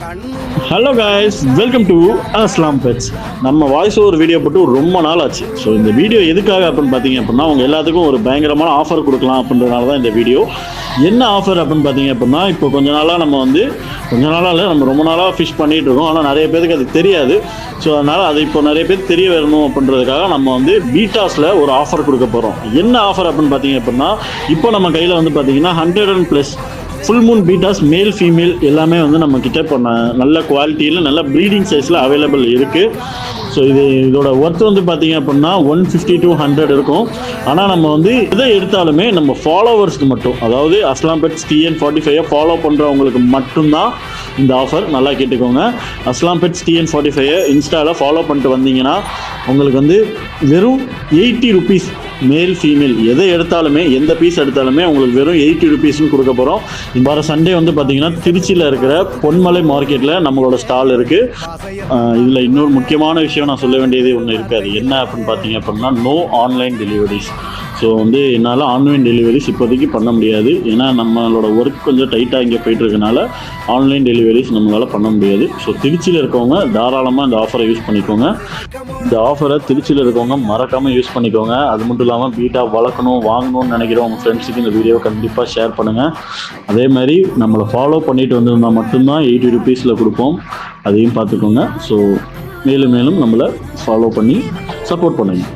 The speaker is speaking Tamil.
ஹலோ கைஸ், வெல்கம் டு அஸ்லாம் பெட்ஸ். நம்ம வாய்ஸ் ஓவர் வீடியோ போட்டு ரொம்ப நாள் ஆச்சு. ஸோ இந்த வீடியோ எதுக்காக அப்படின்னு பார்த்தீங்க அப்படின்னா, அவங்க எல்லாத்துக்கும் ஒரு பயங்கரமான ஆஃபர் கொடுக்கலாம் அப்படின்றதுனால தான் இந்த வீடியோ. என்ன ஆஃபர் அப்படின்னு பார்த்தீங்க அப்படின்னா, இப்போ கொஞ்ச நாளாக நம்ம ரொம்ப நாளாக ஃபிஷ் பண்ணிகிட்டு இருக்கோம். ஆனால் நிறைய பேருக்கு அது தெரியாது. ஸோ அதனால் அது இப்போ நிறைய பேருக்கு தெரிய வரணும் அப்படின்றதுக்காக நம்ம வந்து பீட்டாஸில் ஒரு ஆஃபர் கொடுக்க போகிறோம். என்ன ஆஃபர் அப்படின்னு பார்த்தீங்க அப்படின்னா, இப்போ நம்ம கையில் வந்து பார்த்தீங்கன்னா 100+ full Moon betas male female எல்லாமே வந்து நம்ம கிட்ட இப்போ நல்ல குவாலிட்டியில் நல்ல ப்ரீடிங் சைஸில் அவைலபிள் இருக்குது. ஸோ இதோட ஒர்த் வந்து பார்த்தீங்க அப்படின்னா 150 to 100 இருக்கும். ஆனால் நம்ம வந்து எதை எடுத்தாலுமே நம்ம ஃபாலோவர்ஸ்க்கு மட்டும், அதாவது அஸ்லாம் பெட்ஸ் TN45 ஃபாலோ பண்ணுறவங்களுக்கு மட்டும்தான் இந்த ஆஃபர். நல்லா கேட்டுக்கோங்க. அஸ்லாம் பெட்ஸ் TN45 இன்ஸ்டாவில் ஃபாலோ பண்ணிட்டு வந்தீங்கன்னா உங்களுக்கு வந்து வெறும் 80 ருபீஸ் மேல் ஃபீமேல் எதை எடுத்தாலுமே, எந்த பீஸ் எடுத்தாலுமே உங்களுக்கு வெறும் 80 ருபீஸ்னு கொடுக்க போகிறோம். வர சண்டே வந்து பார்த்தீங்கன்னா திருச்சியில் இருக்கிற பொன்மலை மார்க்கெட்டில் நம்மளோட ஸ்டால் இருக்குது. இதில் இன்னொரு முக்கியமான விஷயம் நான் சொல்ல வேண்டியது ஒன்று இருக்காது. என்ன அப்படின்னு பார்த்தீங்க அப்படின்னா, நோ ஆன்லைன் டெலிவரிஸ். ஸோ வந்து என்னால் ஆன்லைன் டெலிவரிஸ் இப்போதைக்கு பண்ண முடியாது. ஏன்னா நம்மளோட ஒர்க் கொஞ்சம் டைட்டாக இங்கே போயிட்டுருக்கனால ஆன்லைன் டெலிவரிஸ் நம்மளால் பண்ண முடியாது. ஸோ திருச்சியில் இருக்கவங்க தாராளமாக இந்த ஆஃபரை யூஸ் பண்ணிக்கோங்க. இந்த ஆஃபரை திருச்சியில் இருக்கவங்க மறக்காமல் யூஸ் பண்ணிக்கோங்க. அது மட்டும் இல்லாமல் பீட்டா வளர்க்கணும், வாங்கணும்னு நினைக்கிற உங்கள் ஃப்ரெண்ட்ஸுக்கு இந்த வீடியோவை கண்டிப்பாக ஷேர் பண்ணுங்கள். அதே மாதிரி நம்மளை ஃபாலோ பண்ணிட்டு வந்திருந்தால் மட்டும்தான் 80 ருபீஸில் கொடுப்போம். அதையும் பார்த்துக்கோங்க. ஸோ மேலும் நம்மளை ஃபாலோ பண்ணி சப்போர்ட் பண்ணுங்கள்.